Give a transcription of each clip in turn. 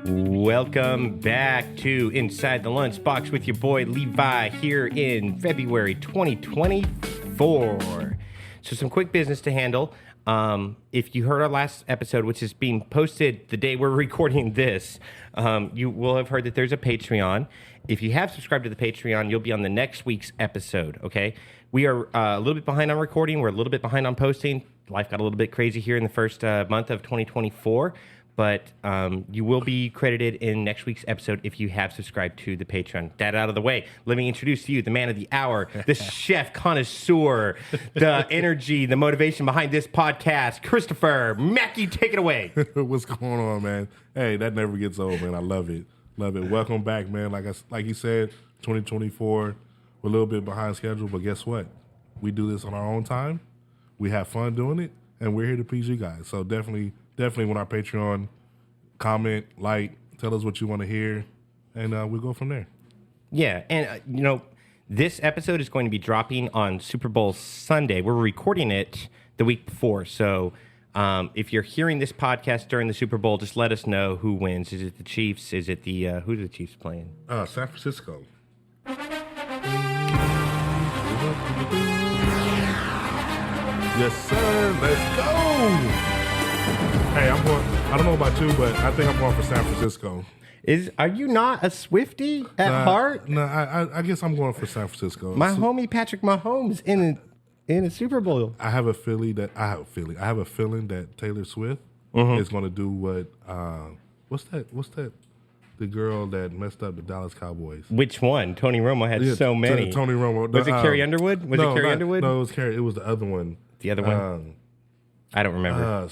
Welcome back to Inside the Lunchbox with your boy Levi here in February 2024. So some quick business to handle. If you heard our last episode, which is being posted the day we're recording this, you will have heard that there's a Patreon. If you have subscribed to the Patreon, you'll be on the next week's episode, okay? We are a little bit behind on recording. We're a little bit behind on posting. Life got a little bit crazy here in the first month of 2024. But you will be credited in next week's episode if you have subscribed to the Patreon. That out of the way, let me introduce to you the man of the hour, the chef connoisseur, the energy, the motivation behind this podcast, Christopher Mackey. Take it away. What's going on, man? Hey, that never gets old, man. I love it. Love it. Welcome back, man. Like you said, 2024, we're a little bit behind schedule, but guess what? We do this on our own time. We have fun doing it, and we're here to please you guys. So definitely on our Patreon, comment, like, tell us what you want to hear, and we'll go from there. Yeah, and, this episode is going to be dropping on Super Bowl Sunday. We're recording it the week before, so if you're hearing this podcast during the Super Bowl, just let us know who wins. Is it the Chiefs? Is it the, who are the Chiefs playing? San Francisco. Yes, sir. Let's go. Hey, I'm going. I don't know about you, but I think I'm going for San Francisco. Are you not a Swiftie at heart? No, I guess I'm going for San Francisco. My homie Patrick Mahomes in a Super Bowl. I have a feeling that Taylor Swift is going to do what? What's that? The girl that messed up the Dallas Cowboys. Which one? Tony Romo had so many. Tony Romo. Was it Carrie Underwood? Underwood? No, it was Carrie. It was the other one. The other one. I don't remember.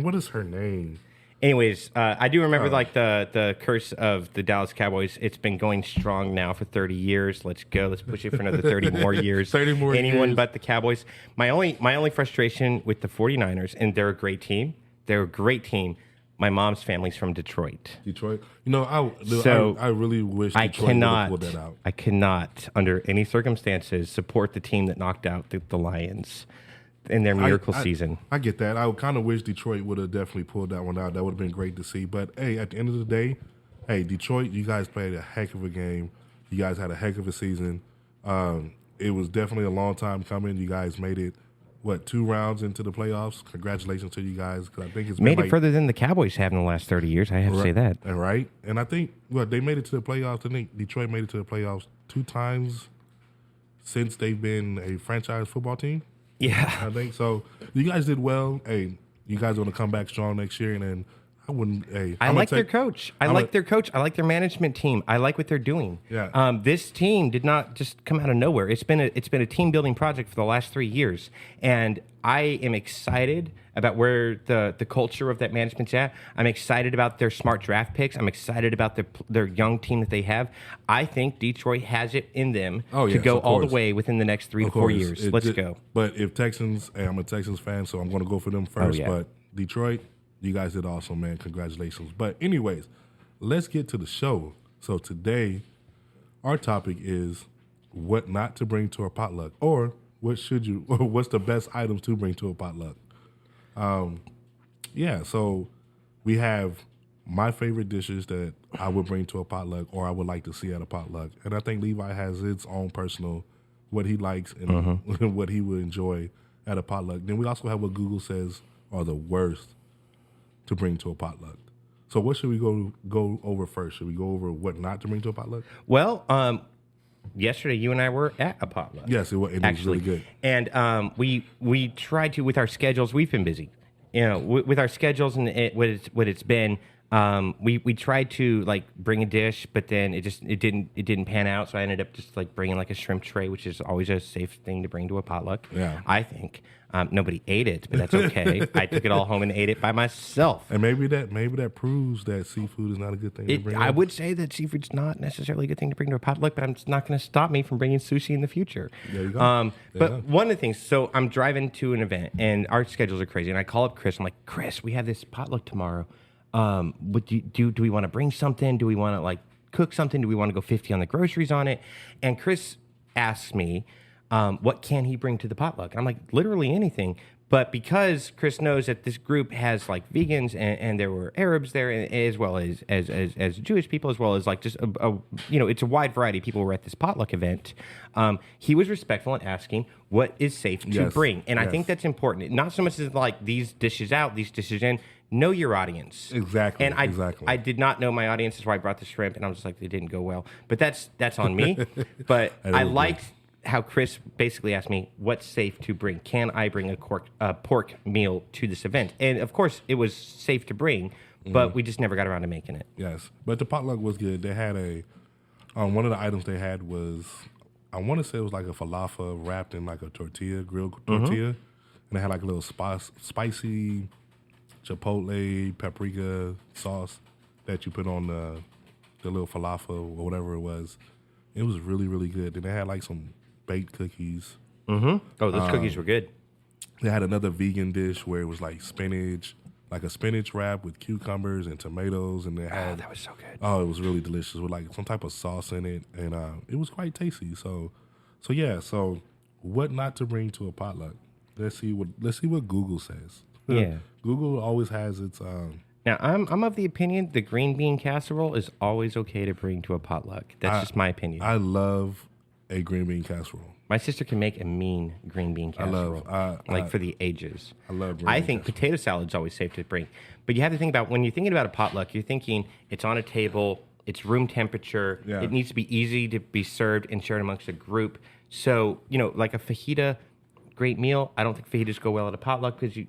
What is her name? Anyways, I do remember the curse of the Dallas Cowboys. It's been going strong now for 30 years. Let's go. Let's push it for another 30 more years. 30 more Anyone years. but the Cowboys. My only frustration with the 49ers, and they're a great team. They're a great team. My mom's family's from Detroit. I really wish Detroit would have pulled that out. I cannot, under any circumstances, support the team that knocked out the Lions in their miracle season. I get that. I kind of wish Detroit would have definitely pulled that one out. That would have been great to see. But, hey, at the end of the day, Detroit, you guys played a heck of a game. You guys had a heck of a season. It was definitely a long time coming. You guys made it, 2 rounds into the playoffs? Congratulations to you guys. Cause I think it's made it further than the Cowboys have in the last 30 years. I have to say that. Right. And I think, they made it to the playoffs. I think Detroit made it to the playoffs 2 times since they've been a franchise football team. Yeah. I think so. You guys did well. Hey, you guys are going to come back strong next year. And then I like their coach. I like their coach. I like their management team. I like what they're doing. Yeah. This team did not just come out of nowhere. It's been a team building project for the last 3 years, and I am excited about where the culture of that management's at. I'm excited about their smart draft picks. I'm excited about their young team that they have. I think Detroit has it in them to go all the way within the next 3 to 4 years. Let's go. But if Texans, I'm a Texans fan, so I'm going to go for them first. Oh, yeah. But Detroit, you guys did awesome, man. Congratulations. But anyways, let's get to the show. So today, our topic is what not to bring to a potluck, or what's the best items to bring to a potluck. So we have my favorite dishes that I would bring to a potluck or I would like to see at a potluck. And I think Levi has his own personal, what he likes and what he would enjoy at a potluck. Then we also have what Google says are the worst to bring to a potluck. So what should we go over first? Should we go over what not to bring to a potluck? Well, yesterday you and I were at a potluck. Yes, it was really good. And we tried to, with our schedules, we've been busy. With our schedules and what it's been, we tried to bring a dish, but then it didn't pan out. So I ended up just bringing a shrimp tray, which is always a safe thing to bring to a potluck. Yeah, I think nobody ate it, but that's okay. I took it all home and ate it by myself. And maybe that proves that seafood is not a good thing to bring. I would say that seafood's not necessarily a good thing to bring to a potluck, but it's not going to stop me from bringing sushi in the future. There you go. But one of the things, so I'm driving to an event, and our schedules are crazy, and I call up Chris. I'm like, Chris, we have this potluck tomorrow. What do we want to bring something? Do we want to cook something? Do we want to go 50 on the groceries on it? And Chris asks me, What can he bring to the potluck? And I'm like, literally anything. But because Chris knows that this group has like vegans and there were Arabs there as well as Jewish people, as well as like just it's a wide variety of people who were at this potluck event. He was respectful in asking what is safe to bring, and I think that's important. Not so much as like these dishes out, these dishes in. Know your audience. Exactly. And I did not know my audience. That's why I brought the shrimp, and I was just like, they didn't go well. But that's on me. But I liked how Chris basically asked me, what's safe to bring? Can I bring a pork meal to this event? And, of course, it was safe to bring, but we just never got around to making it. Yes. But the potluck was good. They had one of the items they had was, I want to say it was like a falafel wrapped in like a tortilla, grilled tortilla. And they had like a little spicy chipotle paprika sauce that you put on the little falafel or whatever it was. It was really, really good. Then they had like some baked cookies. Oh, those cookies were good. They had another vegan dish where it was like spinach, like a spinach wrap with cucumbers and tomatoes, and they had that was so good. Oh, it was really delicious with like some type of sauce in it, and it was quite tasty. So what not to bring to a potluck? Let's see what Google says. Yeah, Google always has its. Now, I'm of the opinion the green bean casserole is always okay to bring to a potluck. That's just my opinion. I love a green bean casserole. My sister can make a mean green bean casserole, for the ages. I love. I think potato salad's always safe to bring, but you have to think about when you're thinking about a potluck. You're thinking it's on a table, it's room temperature. Yeah. It needs to be easy to be served and shared amongst a group. So like a fajita, great meal. I don't think fajitas go well at a potluck because you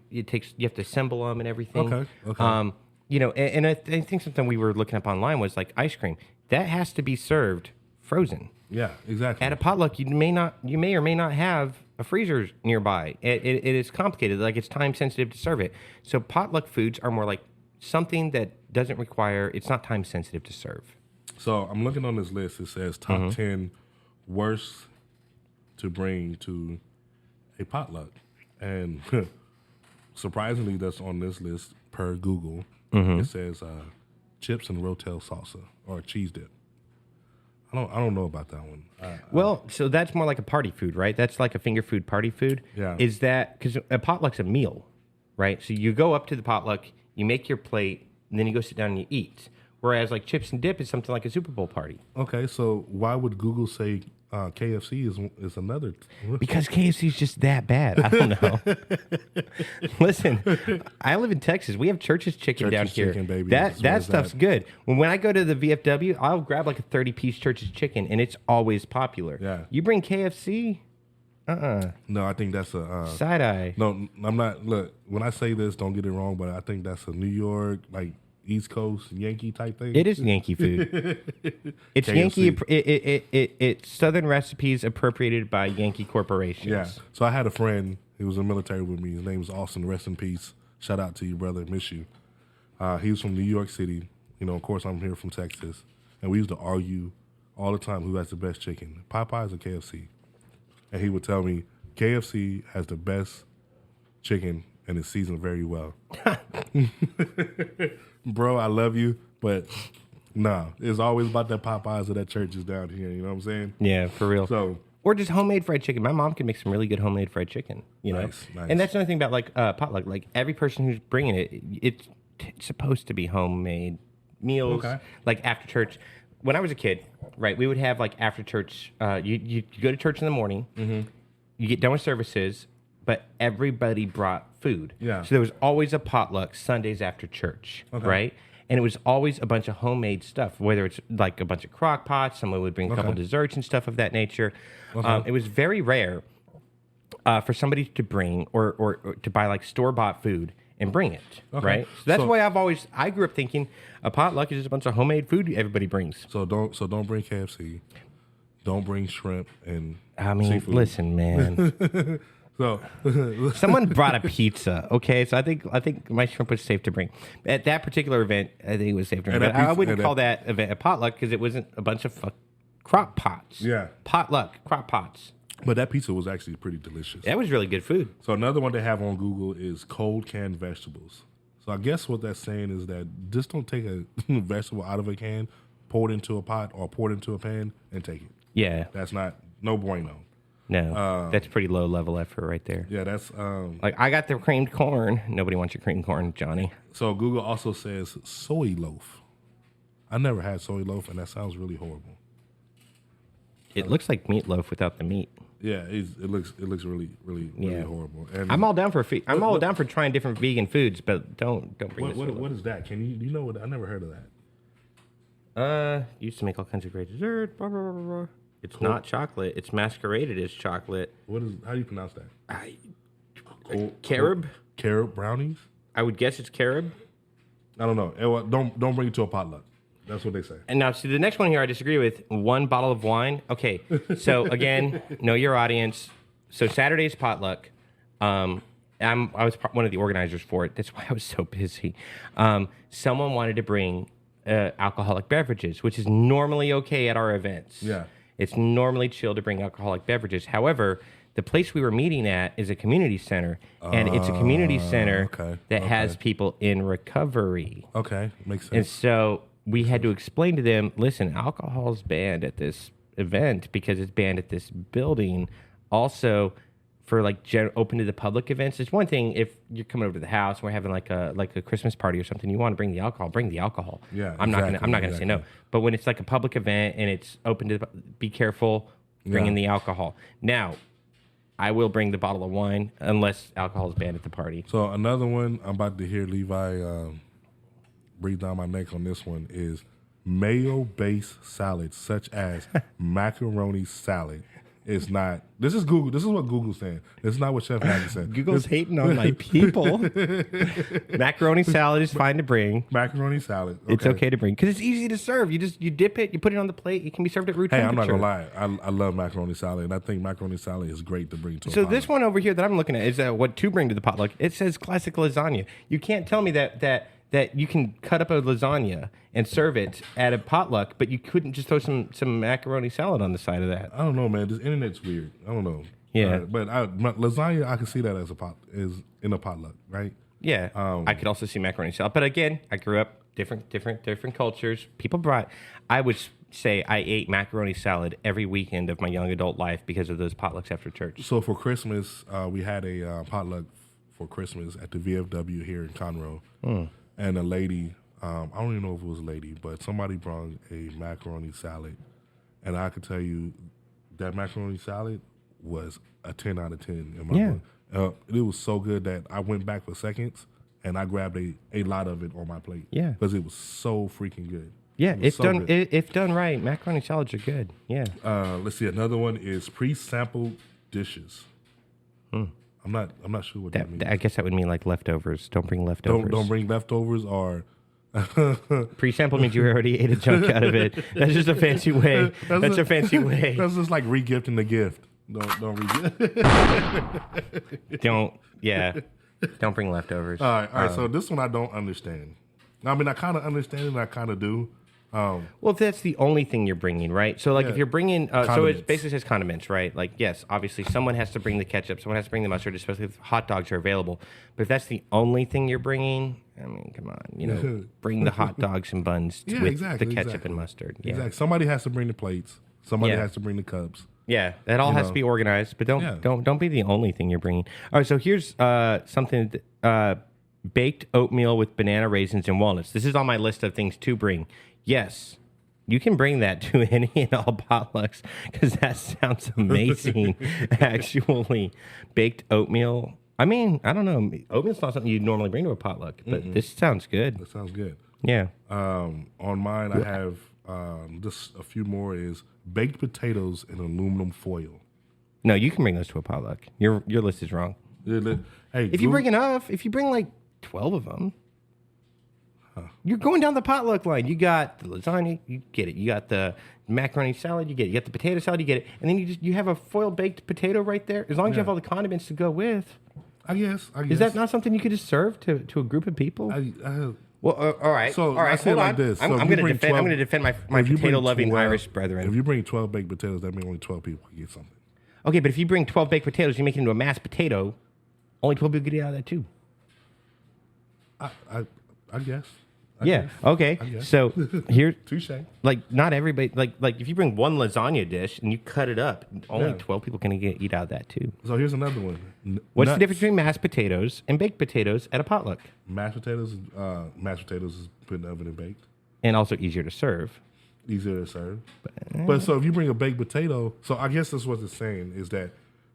have to assemble them and everything. Okay. And I think something we were looking up online was like ice cream that has to be served frozen. Yeah, exactly. At a potluck, you may or may not have a freezer nearby. It is complicated. Like it's time sensitive to serve it. So potluck foods are more like something that doesn't require. It's not time sensitive to serve. So I'm looking on this list. It says top 10 worst to bring to a potluck, and surprisingly, that's on this list per Google. It says chips and rotel salsa or cheese dip. I don't know about that one. Well, so that's more like a party food, right? That's like a finger food party food. Yeah. Is that because a potluck's a meal, right? So you go up to the potluck, you make your plate, and then you go sit down and you eat. Whereas like chips and dip is something like a Super Bowl party. Okay, so why would Google say KFC is another? Because KFC is just that bad. I don't know. Listen, I live in Texas. We have Church's Chicken down here. Chicken, baby. That stuff's good. When I go to the VFW, I'll grab like a 30-piece Church's Chicken, and it's always popular. Yeah. You bring KFC? No, I think that's a Side eye. No, I'm not. Look, when I say this, don't get it wrong, but I think that's a New York, like East Coast Yankee type thing. It is Yankee food. It's KFC. Yankee. It's Southern recipes appropriated by Yankee corporations. Yeah. So I had a friend. He was in the military with me. His name was Austin. Rest in peace. Shout out to you, brother. Miss you. He was from New York City. Of course, I'm here from Texas, and we used to argue all the time who has the best chicken, Popeyes or KFC. And he would tell me KFC has the best chicken and it's seasoned very well. Bro, I love you, but nah, it's always about that Popeyes or that Church's down here. You know what I'm saying? Yeah, for real. So, or just homemade fried chicken. My mom can make some really good homemade fried chicken. Nice. And that's another thing about like potluck. Like every person who's bringing it, it's supposed to be homemade meals. Okay. Like after church. When I was a kid, right, we would have like after church. You go to church in the morning. You get done with services, but everybody brought food. Yeah. So there was always a potluck Sundays after church, right? And it was always a bunch of homemade stuff, whether it's like a bunch of crock pots, someone would bring a couple desserts and stuff of that nature. It was very rare for somebody to bring or to buy like store-bought food and bring it, right? So that's why I grew up thinking a potluck is just a bunch of homemade food everybody brings. So don't bring KFC. Don't bring shrimp and seafood. Listen, man. So someone brought a pizza, okay? So I think my shrimp was safe to bring. At that particular event, I think it was safe to bring. But I wouldn't call that event a potluck because it wasn't a bunch of crock pots. Yeah. Potluck, crock pots. But that pizza was actually pretty delicious. That was really good food. So another one they have on Google is cold canned vegetables. So I guess what that's saying is that just don't take a vegetable out of a can, pour it into a pot or pour it into a pan and take it. Yeah. That's no bueno. No, that's pretty low level effort right there. Yeah, that's Like, I got the creamed corn. Nobody wants your creamed corn, Johnny. so Google also says soy loaf. I never had soy loaf, and that sounds really horrible. It looks like meatloaf without the meat. Yeah, it looks really horrible. And I'm all down for down for trying different vegan foods, but don't bring this. what is that? Do you know what? I never heard of that. Used to make all kinds of great dessert. Blah, blah, blah, blah. It's not chocolate. It's masqueraded as chocolate. How do you pronounce that? Carob? Carob brownies? I would guess it's carob. I don't know. Don't bring it to a potluck. That's what they say. And now, see, the next one here I disagree with. 1 bottle of wine. Okay, so again, know your audience. So Saturday's potluck. I was one of the organizers for it. That's why I was so busy. Someone wanted to bring alcoholic beverages, which is normally okay at our events. Yeah. It's normally chill to bring alcoholic beverages. However, the place we were meeting at is a community center, and it's a community center that has people in recovery. Okay, makes sense. And so we had to explain to them, listen, alcohol's banned at this event because it's banned at this building. Also, for like open to the public events, it's one thing if you're coming over to the house and we're having like a Christmas party or something, you want to bring the alcohol, bring the alcohol. Yeah, I'm not gonna say no. But when it's like a public event and it's open to be careful bringing the alcohol. Now, I will bring the bottle of wine unless alcohol is banned at the party. So another one I'm about to hear Levi breathe down my neck on this one is mayo-based salads such as macaroni salad. It's not. This is Google. This is what Google's saying. This is not what Chef Maggie said. Google's hating on my people. Macaroni salad is fine to bring. Macaroni salad. Okay. It's okay to bring because it's easy to serve. You dip it, you put it on the plate. It can be served at room temperature. I'm not gonna lie. I love macaroni salad, and I think macaroni salad is great to bring to. So this one over here that I'm looking at is what to bring to the potluck. It says classic lasagna. You can't tell me that you can cut up a lasagna and serve it at a potluck, but you couldn't just throw some macaroni salad on the side of that. I don't know, man. This internet's weird. I don't know. Yeah, but lasagna, I can see that as is in a potluck, right? Yeah, I could also see macaroni salad, but again, I grew up different cultures. People brought. I would say I ate macaroni salad every weekend of my young adult life because of those potlucks after church. So for Christmas, we had a potluck for Christmas at the VFW here in Conroe. And a lady, I don't even know if it was a lady, but somebody brought a macaroni salad. And I could tell you that macaroni salad was a 10 out of 10 in my book. It was so good that I went back for seconds and I grabbed a lot of it on my plate. Yeah. Because it was so freaking good. Yeah, if done right, macaroni salads are good. Yeah. Let's see. Another one is pre-sampled dishes. I'm not sure what that means. I guess that would mean like leftovers. Don't bring leftovers. Don't bring leftovers or pre-sample means you already ate a chunk out of it. That's just a fancy way. That's a fancy way. That's just like regifting the gift. Don't re-gift. Don't bring leftovers. All right. So this one I don't understand. I mean, I kind of understand it and I kind of do. Well, if that's the only thing you're bringing, right? So, like, if you're bringing, so it basically says condiments, right? Like, yes, obviously, someone has to bring the ketchup, someone has to bring the mustard, especially if hot dogs are available. But if that's the only thing you're bringing, I mean, come on, bring the hot dogs and buns with the ketchup and mustard. Yeah. Exactly. Somebody has to bring the plates. Somebody has to bring the cups. Yeah, that all has to be organized, but don't be the only thing you're bringing. All right, so here's something. Baked oatmeal with banana raisins and walnuts. This is on my list of things to bring. Yes, you can bring that to any and all potlucks because that sounds amazing. Actually, baked oatmeal. I mean, I don't know. Oatmeal's not something you'd normally bring to a potluck, but this sounds good. That sounds good. Yeah. On mine, I have just a few more. Is baked potatoes in aluminum foil. No, you can bring those to a potluck. Your list is wrong. Hey, if you bring enough, if you bring like 12 of them. You're going down the potluck line. You got the lasagna, you get it. You got the macaroni salad, you get it. You got the potato salad, you get it. And then you have a foil baked potato right there. As long as you have all the condiments to go with. I guess. Is that not something you could just serve to a group of people? Well, all right. So all right, I say it like this. I'm going to defend my potato-loving Irish brethren. If you bring 12 baked potatoes, that means only 12 people can get something. Okay, but if you bring 12 baked potatoes, you make it into a mashed potato. Only 12 people get out of that too. I guess. Yeah. Okay. guess. So here, Touche. like not everybody, like if you bring one lasagna dish and you cut it up, only Yeah. 12 people can eat out of that too. So here's another one. What's the Nuts. difference between mashed potatoes and baked potatoes at a potluck? Mashed potatoes? Mashed potatoes is put in the oven and baked. And also easier to serve. Easier to serve. But so if you bring a baked potato, so I guess that's what it's saying is that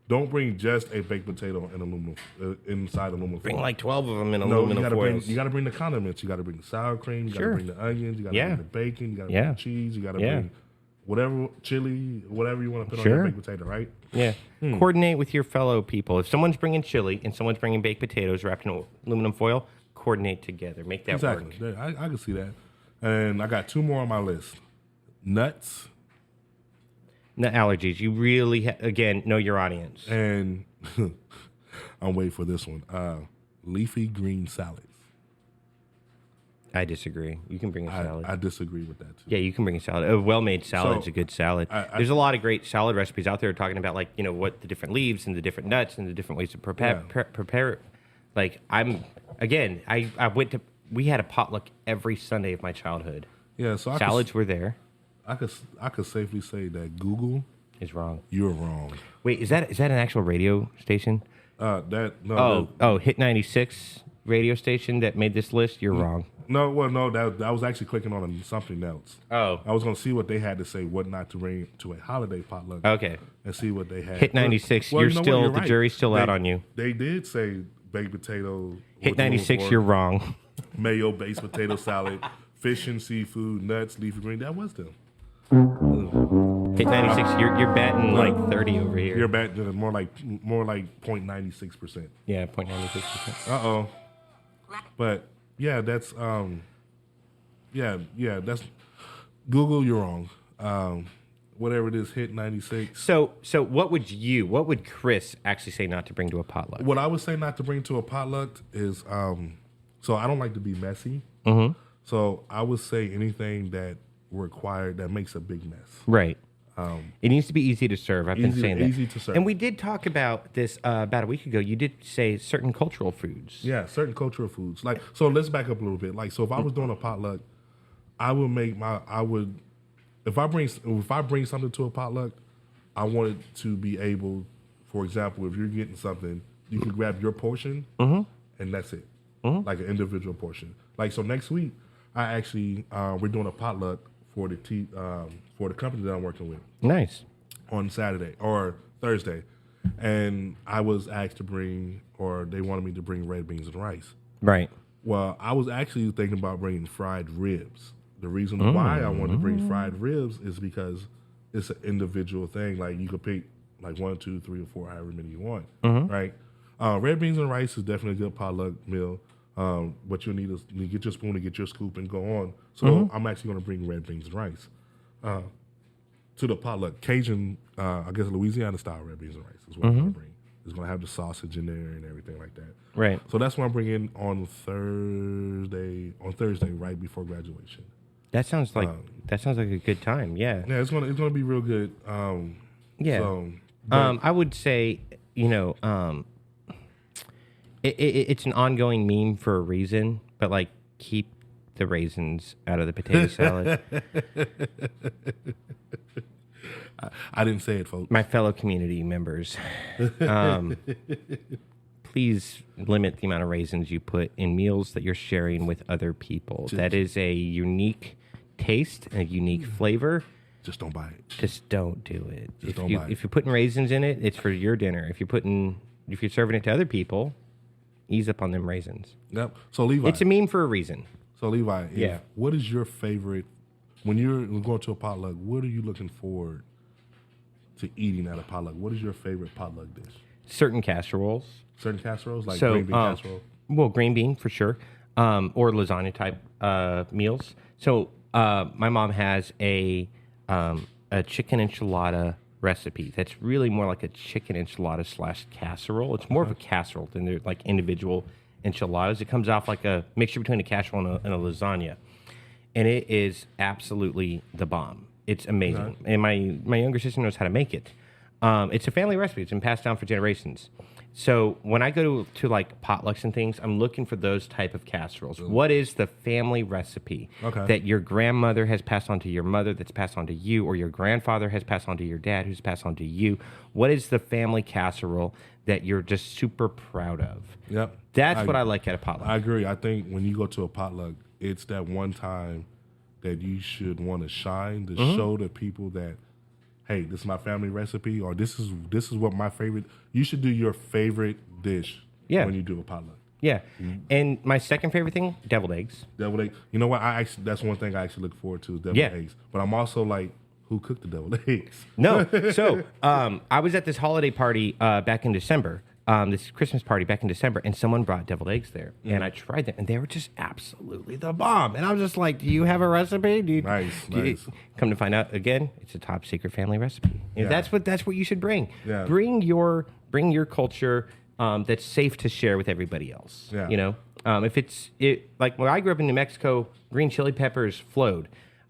don't bring just a baked potato in aluminum inside aluminum Bring foil. like 12 of them in No, aluminum you gotta foils. you gotta bring the condiments. You gotta bring the sour cream. You Sure. gotta bring the onions. You gotta Yeah. bring the bacon. You gotta Yeah. bring the cheese. You gotta Yeah. bring whatever chili, whatever you want to put on Sure. your baked potato, right? Yeah. Coordinate with your fellow people. If someone's bringing chili and someone's bringing baked potatoes wrapped in aluminum foil, coordinate together. Make that Exactly. work. Yeah, I can see that. And I got two more on my list: nuts No allergies. You really, again, know your audience. and I'm waiting for this one. Leafy green salads. I disagree. You can bring a salad. I disagree with that too. Yeah, you can bring a salad. A well-made salad is So, a good salad. There's a lot of great salad recipes out there talking about, like, what the different leaves and the different nuts and the different ways to prepare it. Like, we had a potluck every Sunday of my childhood. Yeah, so Salads were there. I could safely say that Google, Is wrong. you're wrong. Wait, is that an actual radio station? Hit 96 radio station that made this list? You're wrong. that was actually clicking on something else. Oh. I was going to see what they had to say, what not to bring to a holiday potluck. Okay. And see what they had. Hit 96, Well, you're you know what? still, You're the right. jury's still out on you. They did say baked potato. Hit 96, you're wrong. Mayo-based potato salad, fish and seafood, nuts, leafy green. That was them. Hit 96, you're batting like 30 over here. You're back to more like 0.96%. Yeah, 0.96%. But yeah, that's that's Google. You're wrong. Whatever it is, hit 96. So what would Chris actually say not to bring to a potluck? What I would say not to bring to a potluck is so I don't like to be messy. Mm-hmm. So I would say anything that makes a big mess. Right. It needs to be easy to serve. I've been saying that. Easy to serve. And we did talk about this about a week ago. You did say certain cultural foods. Yeah, certain cultural foods. Like, so let's back up a little bit. Like, so if I was doing a potluck, if I bring something to a potluck, I want it to be able, for example, if you're getting something, you can grab your portion and that's it. Like an individual portion. Like, so next week, I actually we're doing a potluck for the company that I'm working with. Nice. On Saturday or Thursday, and I was asked to bring, or they wanted me to bring red beans and rice. Right. Well, I was actually thinking about bringing fried ribs. The reason why I wanted to bring fried ribs is because it's an individual thing. Like, you could pick like 1, 2, 3, or 4, however many you want. Right. Red beans and rice is definitely a good potluck meal. What you'll need is you get your spoon and get your scoop and go on. So I'm actually going to bring red beans and rice to the potluck. Cajun, I guess Louisiana style red beans and rice is what I'm going to bring. It's going to have the sausage in there and everything like that. Right. So that's what I'm bringing on Thursday, right before graduation. That sounds like a good time. Yeah. Yeah, it's gonna be real good. Yeah. So, I would say, it's an ongoing meme for a reason, but like keep the raisins out of the potato salad. I didn't say it, folks. My fellow community members, please limit the amount of raisins you put in meals that you're sharing with other people. That is a unique taste and a unique flavor. Just don't buy it. Just don't do it. Don't buy it. If you're putting raisins in it, it's for your dinner. If you're serving it to other people, ease up on them raisins. Yep. So Levi, It's a meme for a reason. Yeah. What is your favorite when you're going to a potluck? What are you looking forward to eating at a potluck? What is your favorite potluck dish? Certain casseroles. Certain casseroles, like green bean casserole. Well, green bean for sure, or lasagna type meals. So my mom has a chicken enchilada recipe that's really more like a chicken enchilada / casserole. It's more of a casserole than they're like individual enchiladas. It comes off like a mixture between a casserole and a lasagna, and it is absolutely the bomb. It's amazing, and my younger sister knows how to make it. It's a family recipe. It's been passed down for generations. So when I go to like potlucks and things, I'm looking for those type of casseroles. What is the family recipe that your grandmother has passed on to your mother, that's passed on to you, or your grandfather has passed on to your dad, who's passed on to you? What is the family casserole that you're just super proud of? Yep. That's what I like at a potluck. I agree. I think when you go to a potluck, it's that one time that you should want to shine to show the people that, hey, this is my family recipe, or this is what my favorite. You should do your favorite dish when you do a potluck. Yeah, and my second favorite thing, deviled eggs. Deviled eggs. You know what? That's one thing I actually look forward to is deviled eggs. But I'm also like, who cooked the deviled eggs? No. So I was at this holiday party back in December. This Christmas party back in December, and someone brought deviled eggs there, and I tried them, and they were just absolutely the bomb. And I was just like, "Do you have a recipe? Nice. Come to find out, again, it's a top secret family recipe. And that's what you should bring. Yeah. Bring your culture that's safe to share with everybody else. Yeah. You know, if like when I grew up in New Mexico, green chili peppers flowed.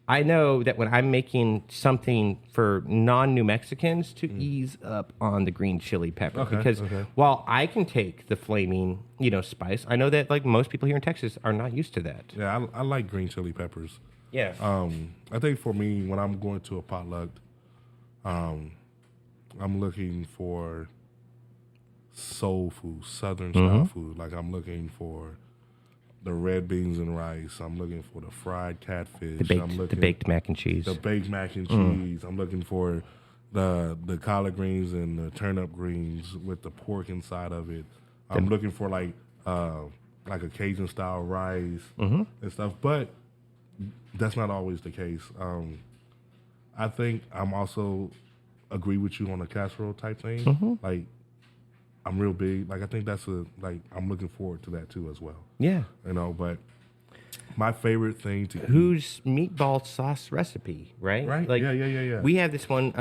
I know that when I'm making something for non-New Mexicans to ease up on the green chili pepper, because while I can take the flaming, spice, I know that like most people here in Texas are not used to that. Yeah, I like green chili peppers. Yeah. I think for me, when I'm going to a potluck, I'm looking for soul food, Southern style food. Like I'm looking for the red beans and rice. I'm looking for the fried catfish. The baked mac and cheese. The baked mac and cheese. I'm looking for the collard greens and the turnip greens with the pork inside of it. I'm looking for like a Cajun style rice and stuff. But that's not always the case. I think I'm also agree with you on the casserole type thing. Like I'm real big. Like I think I'm looking forward to that too as well. Yeah. But my favorite thing to whose meatball sauce recipe, right? Right. Like, yeah. We have this one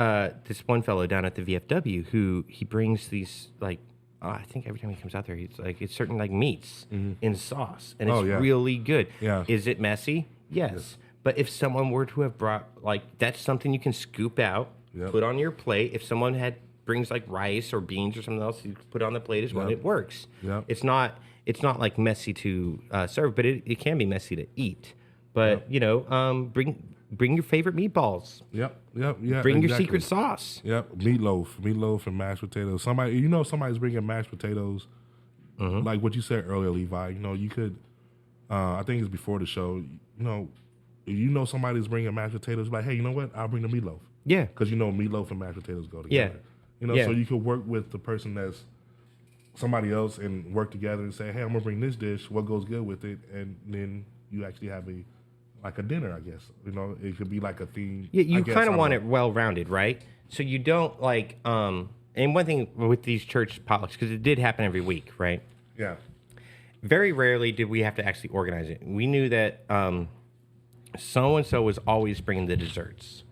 fellow down at the VFW who he brings these like I think every time he comes out there, it's certain like meats in sauce, and it's really good. Yeah. Is it messy? Yes. But if someone were to have brought that's something you can scoop out, put on your plate. If someone brings like rice or beans or something else, you put it on the plate as well. It works. Yep. It's not like messy to serve, but it can be messy to eat. But bring your favorite meatballs. Yep. Bring your secret sauce. Yep. Meatloaf and mashed potatoes. Somebody's bringing mashed potatoes. Like what you said earlier, Levi. You could. I think it's before the show. If somebody's bringing mashed potatoes, like, hey, you know what? I'll bring the meatloaf. Yeah. Because meatloaf and mashed potatoes go together. Yeah. So you could work with the person that's somebody else and work together and say, hey, I'm gonna bring this dish. What goes good with it? And then you actually have a dinner, I guess. It could be like a theme. Yeah, you kind of want it well-rounded, right? So you don't like. And one thing with these church potlucks, because it did happen every week, right? Yeah. Very rarely did we have to actually organize it. We knew that so and so was always bringing the desserts.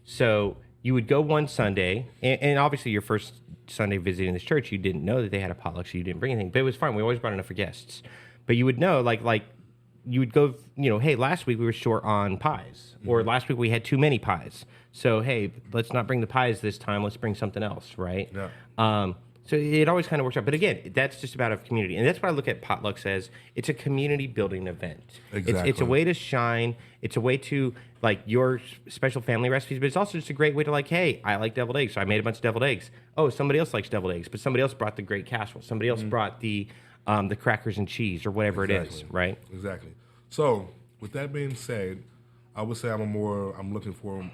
So you would go one Sunday, and obviously your first Sunday visiting this church, you didn't know that they had a potluck, so you didn't bring anything. But it was fine. We always brought enough for guests. But you would know, like you would go, hey, last week we were short on pies, or last week we had too many pies. So hey, let's not bring the pies this time. Let's bring something else, right? Yeah. So it always kind of works out. But again, that's just about a community. And that's what I look at potlucks as. It's a community building event. Exactly. It's a way to shine. It's a way to, your special family recipes. But it's also just a great way to, hey, I like deviled eggs, so I made a bunch of deviled eggs. Oh, somebody else likes deviled eggs, but somebody else brought the great casserole. Somebody else brought the crackers and cheese or whatever it is, right? Exactly. So with that being said, I would say I'm looking for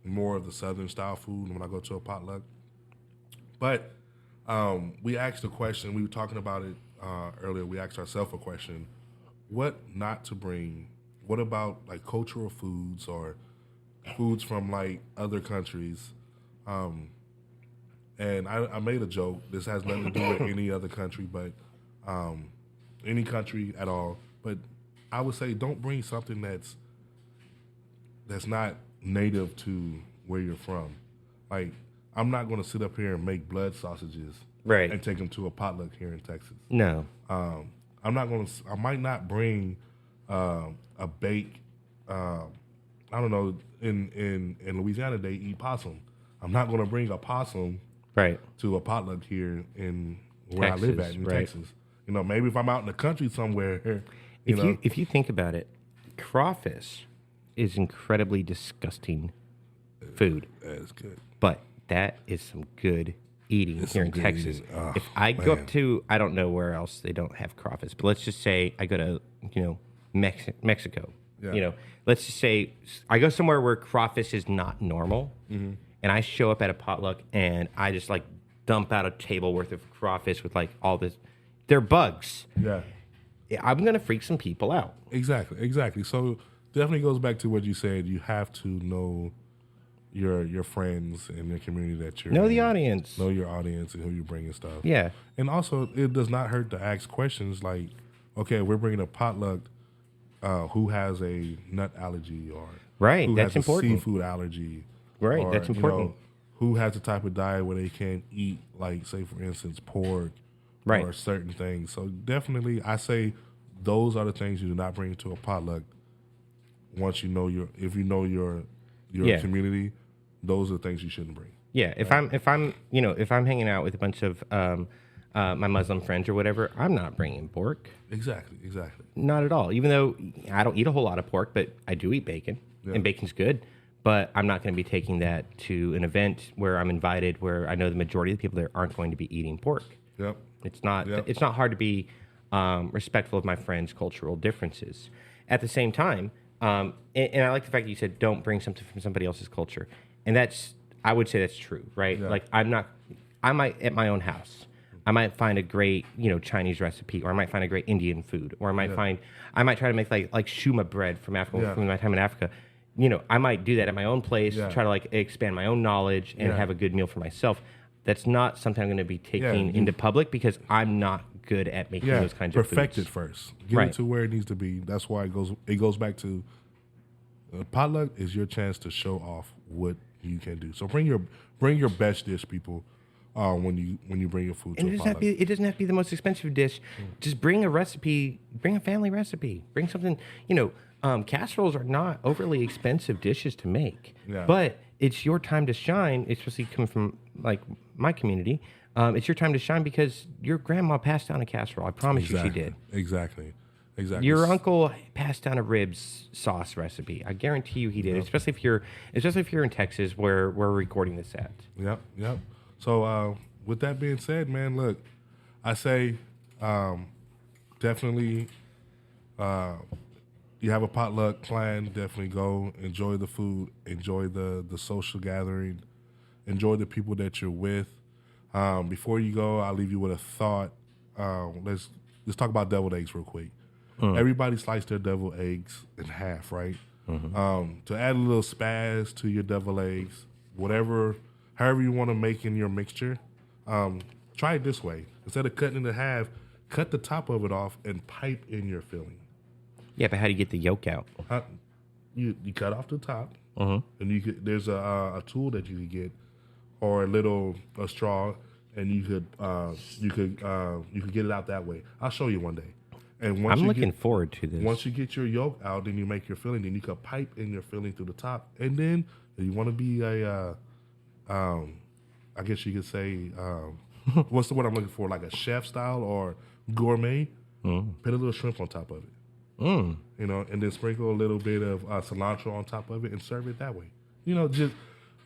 more of the Southern style food when I go to a potluck. But we asked a question. We were talking about it earlier. We asked ourselves a question: what not to bring? What about cultural foods or foods from other countries? And I made a joke. This has nothing to do with any other country, but any country at all. But I would say don't bring something that's not native to where you're from. I'm not going to sit up here and make blood sausages and take them to a potluck here in Texas. No. I might not bring a bake. I don't know. In Louisiana, they eat possum. I'm not going to bring a possum to a potluck here in where I live at Texas, in right. Texas. You know, maybe if I'm out in the country somewhere, If you think about it, crawfish is incredibly disgusting food, that's good. but that is some good eating It's here some in good Texas. eating. Oh, If I go man. up to, I don't know where else they don't have crawfish, but let's just say I go to, Mexico. Yeah. Let's just say I go somewhere where crawfish is not normal, Mm-hmm. and I show up at a potluck and I just like dump out a table worth of crawfish with like all this. They're bugs. Yeah. I'm gonna freak some people out. Exactly. So definitely goes back to what you said. You have to know your friends and your community that you're Know the in. audience. Know your audience and who you're bringing stuff. Yeah. And also, it does not hurt to ask questions like, okay, we're bringing a potluck. Who has a nut allergy or Right, who that's has a important. seafood allergy? Right, or, that's important. Who has a type of diet where they can't eat, like, say, for instance, pork Right. or certain things. So definitely, I say those are the things you do not bring to a potluck. Once you know if you know your Yeah. community, those are the things you shouldn't bring. Yeah, if I'm hanging out with a bunch of my Muslim friends or whatever, I'm not bringing pork. Exactly. Not at all. Even though I don't eat a whole lot of pork, but I do eat bacon, and bacon's good. But I'm not going to be taking that to an event where I'm invited, where I know the majority of the people there aren't going to be eating pork. Yep. It's not. Yep. It's not hard to be respectful of my friends' cultural differences. At the same time, and I like the fact that you said don't bring something from somebody else's culture, and I would say that's true, right? Yeah. Like I might at my own house, I might find a great Chinese recipe, or I might find a great Indian food, or I might try to make like shuma bread from Africa Yeah. from my time in Africa. I might do that at my own place, Yeah. try to like expand my own knowledge and Yeah. have a good meal for myself. That's not something I'm going to be taking you- into public because I'm not good at making Yeah, those kinds of perfect foods. it first. Get Right. it to where it needs to be. That's why it goes back to potluck is your chance to show off what you can do. So bring your best dish, people, when you bring your food And to a potluck. it doesn't have to be the most expensive dish. Just bring a recipe. Bring a family recipe. Bring something. Casseroles are not overly expensive dishes to make. Yeah. But it's your time to shine, especially coming from like my community. It's your time to shine because your grandma passed down a casserole. I promise you she did. Exactly. Your uncle passed down a ribs sauce recipe. I guarantee you he did. Especially if you're in Texas where we're recording this at. Yep. So with that being said, man, look, I say definitely you have a potluck plan, definitely go enjoy the food, enjoy the social gathering, enjoy the people that you're with. Before you go, I'll leave you with a thought. Let's talk about deviled eggs real quick. Everybody sliced their deviled eggs in half, right? To add a little spaz to your deviled eggs, however you want to make in your mixture, try it this way. Instead of cutting it in half, cut the top of it off and pipe in your filling. Yeah, but how do you get the yolk out? You cut off the top, and there's a tool that you could get, or a straw, and you could get it out that way. I'll show you one day. And once I'm looking forward to this. Once you get your yolk out, then you make your filling. Then you can pipe in your filling through the top, and then if you want to be I guess you could say, what's the word I'm looking for? Like a chef style or gourmet. Put a little shrimp on top of it. And then sprinkle a little bit of cilantro on top of it and serve it that way. Just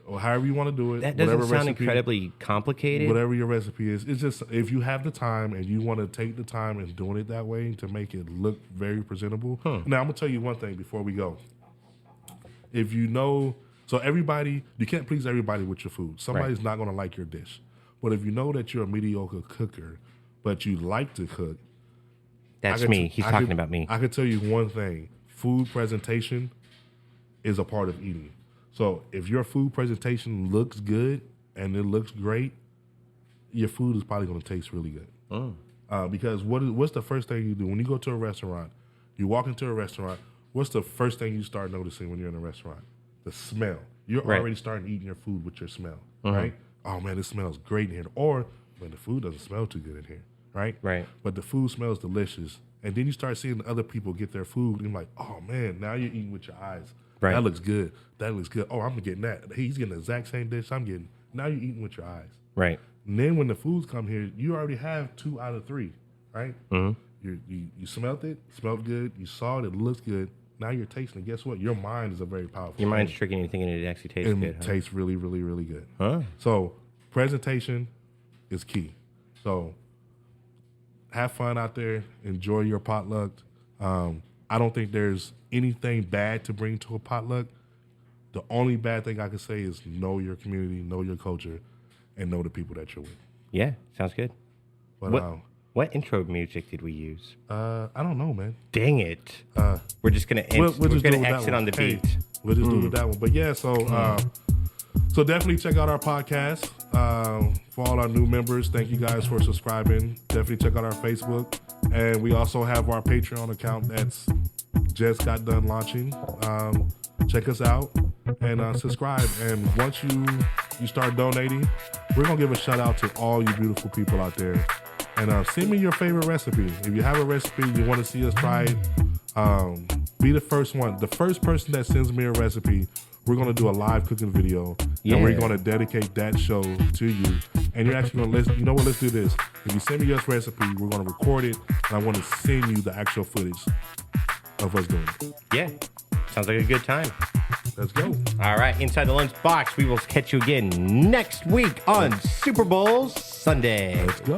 or however you want to do it. That doesn't sound recipe, incredibly complicated. Whatever your recipe is, it's just if you have the time and you want to take the time and doing it that way to make it look very presentable. Now I'm gonna tell you one thing before we go. If so everybody, you can't please everybody with your food. Somebody's not gonna like your dish. But if you know that you're a mediocre cooker, but you like to cook, That's me. He's talking about me. I could tell you one thing. Food presentation is a part of eating. So if your food presentation looks good and it looks great, your food is probably going to taste really good. Because what's the first thing you do? When you go to a restaurant, you walk into a restaurant, what's the first thing you start noticing when you're in a restaurant? The smell. You're already starting eating your food with your smell, right? Oh, man, this smells great in here. Or, man, the food doesn't smell too good in here, right? Right. But the food smells delicious. And then you start seeing other people get their food, and you're like, oh, man, now you're eating with your eyes. Right. That looks good. Oh, I'm getting that. He's getting the exact same dish I'm getting. Now you're eating with your eyes. Right. And then when the foods come here, you already have 2 out of 3, right? Mm-hmm. You smelled it, smelled good. You saw it, it looks good. Now you're tasting it. Guess what? Your mind is a very powerful Your mind's thing. tricking you thinking it actually tastes good. It tastes really, really, really good. Huh? So presentation is key. So have fun out there. Enjoy your potluck. I don't think there's anything bad to bring to a potluck. The only bad thing I can say is know your community, know your culture, and know the people that you're with. Yeah, sounds good. But What intro music did we use? I don't know, man. Dang it. We're just going to We'll just do it with that exit one. on the beat. We'll just do it with that one. But yeah, so definitely check out our podcast. For all our new members, thank you guys for subscribing. Definitely check out our Facebook. And we also have our Patreon account that's just got done launching. Check us out and subscribe. And once you start donating, we're going to give a shout out to all you beautiful people out there. And send me your favorite recipe. If you have a recipe, you want to see us try it, be the first one. The first person that sends me a recipe, we're going to do a live cooking video. Yeah. And we're going to dedicate that show to you. And you're actually going to listen. You know what? Let's do this. If you send me your recipe, we're going to record it. And I want to send you the actual footage of us doing it. Yeah, sounds like a good time. Let's go. All right, Inside the Lunchbox. We will catch you again next week on Super Bowl Sunday. Let's go.